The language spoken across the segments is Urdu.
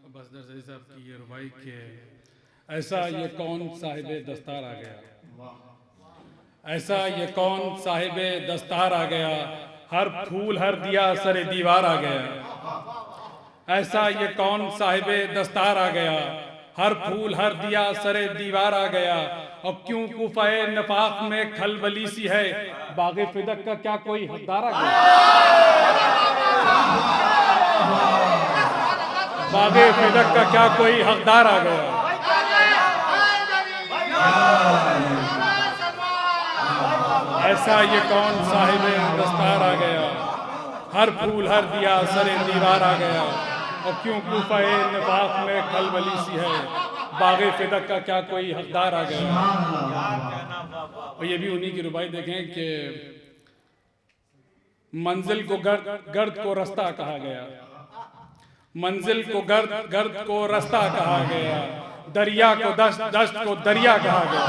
عباس نرسری صاحب کی یہ ربائی کہ ایسا یہ کون صاحب دستار آ گیا، ایسا یہ کون صاحب دستار آ گیا، ہر پھول ہر دیا سر دیوار آ گیا، ایسا یہ کون صاحب دستار آ گیا، ہر پھول ہر دیا سر دیوار آ گیا، اور کیوں کوفہ نفاق میں کھلبلی سی ہے، باغ فدق کا کیا کوئی حقدار آ گیا، باغ فدق کا کیا کوئی حقدار آ گیا، ایسا یہ کون صاحب دستار آ گیا، ہر پھول ہر دیا سر دیوار آ گیا، اور کیوں کوفہ نفاق میں کھلبلی سی ہے، باغ فدق کا کیا کوئی حقدار آ گیا۔ اور یہ بھی انہی کی ربائی دیکھیں کہ منزل کو گرد کو رستہ کہا گیا، منزل کو گرد کو رستہ کہا گیا، دریا کو دشت کو دریا کہا گیا،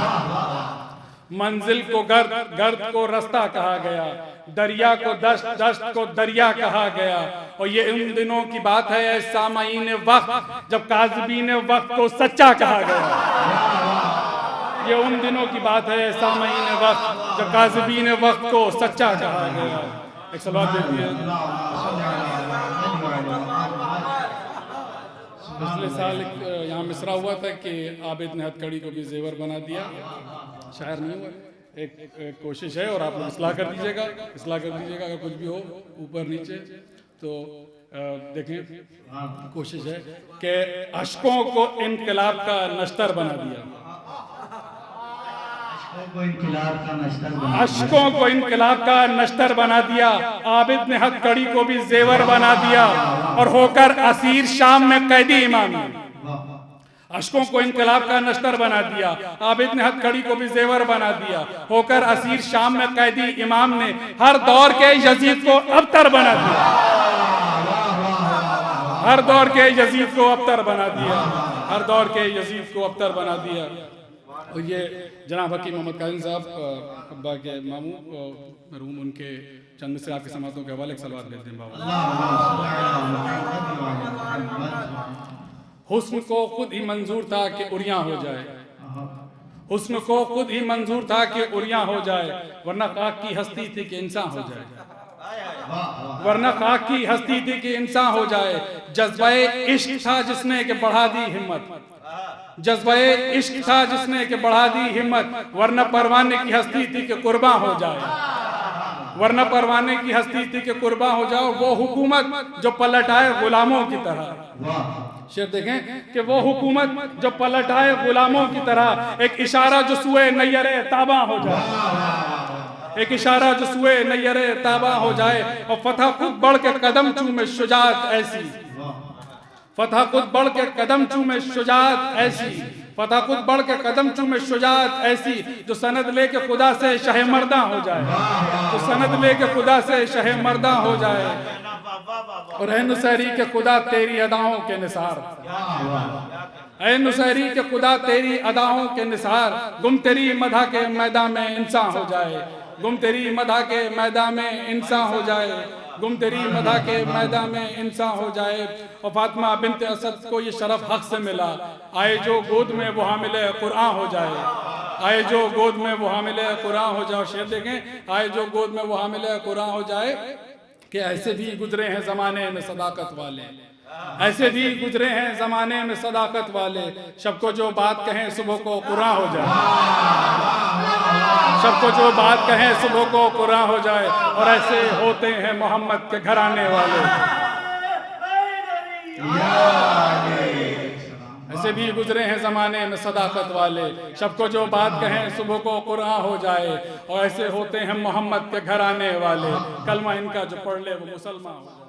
منزل کو گرد کو رستہ کہا گیا، دریا کو دشت کو دریا کہا گیا، اور یہ ان دنوں کی بات ہے اے سامعین وقت جب کاذبین وقت کو سچا کہا گیا، یہ ان دنوں کی بات ہے اے سامعین وقت جب کاذبین وقت کو سچا کہا گیا۔ ایک صلوات دیتی ہے۔ پچھلے سال یہاں مصرع ہوا تھا کہ عابد نے ہتھ کڑی کو بھی زیور بنا دیا، شاعر نہیں ہوا، ایک کوشش ہے اور آپ لوگ اصلاح کر دیجئے گا، اگر کچھ بھی ہو اوپر نیچے تو دیکھیں کوشش ہے کہ اشکوں کو انقلاب کا نشتر بنا دیا، اشکوں کو انقلاب کا نشتر بنا دیا، عابد نے ہتھ کڑی کو بھی زیور بنا دیا، اور ہو کر اسیر شام میں قیدی امام نے، اشکوں کو انقلاب کا نشتر بنا دیا، عابد نے ہتھ کڑی کو بھی زیور بنا دیا، ہو کر اسیر شام میں قیدی امام نے ہر دور کے یزید کو ابتر بنا دیا، ہر دور کے یزید کو ابتر بنا دیا، ہر دور کے یزید کو ابتر بنا دیا۔ اور یہ جناب حکیم محمد قاسم صاحب ابا کے ماموں مرحوم، ان کے چند مصرے آپ کی سماعتوں کے حوالے ایک صلوات بھیج دیں بابا۔ حسن کو خود ہی منظور تھا کہ عریاں ہو جائے، حسن کو خود ہی منظور تھا کہ عریاں ہو جائے، ورنہ خاک کی ہستی تھی کہ انسان ہو جائے، ورنہ خاک کی ہستی تھی کہ انسان ہو جائے، جذبہ عشق تھا جس نے کہ بڑھا دی ہمت، جذبہ عشق تھا جس نے کہ بڑھا دی ہمت، ورنہ پروانے کی ہستی تھی کہ قرباں ہو جائے، ورنہ پروانے کی ہستی تھی کہ قرباں ہو جائے، وہ حکومت جو پلٹ آئے غلاموں کی طرح، شعر دیکھیں کہ وہ حکومت جو پلٹ آئے غلاموں کی طرح، ایک اشارہ جو سوئے نیر تاباں ہو جائے، ایک اشارہ جو سوئے نیر تاباں ہو جائے، اور فتح خود بڑھ کے قدم چومے شجاعت ایسی، فتح خود بڑھ کے قدم چومے شجاعت ایسی، فتح خود بڑھ کے قدم چومے شجاعت ایسی، جو سند لے کے خدا سے شہ مرداں ہو جائے، جو سند لے کے خدا سے شہ مرداں ہو جائے، اور اے نصیری کے خدا تیری اداؤں کے نثار، اے نصیری کے خدا تیری اداؤں کے نثار، گم تیری مدح کے میدان میں انسان ہو جائے، گم تیری مدح کے میدان میں انسان ہو جائے، گم تیری مدح کے میدان میں انسان ہو جائے۔ اور فاطمہ بنت اسد کو یہ شرف حق سے ملا، آئے جو گود میں وہ حامل قرآن ہو جائے، آئے جو گود میں وہ حامل قرآن ہو جائے، شعر دیکھیں، آئے جو گود میں وہ حامل قرآن ہو جائے، کہ ایسے بھی گزرے ہیں زمانے میں صداقت والے، ایسے بھی گزرے ہیں زمانے میں صداقت والے، شب کو جو بات کہیں صبح کو قرآن ہو جائے، شب کو جو بات کہیں صبح کو قرآن ہو جائے، اور ایسے ہوتے ہیں محمد کے گھرانے والے، ایسے بھی گزرے ہیں زمانے میں صداقت والے، شب کو جو بات کہیں صبح کو قرآن ہو جائے، اور ایسے ہوتے ہیں محمد کے گھرانے والے، کلمہ ان کا جو پڑھ لے وہ مسلمان ہو جائے۔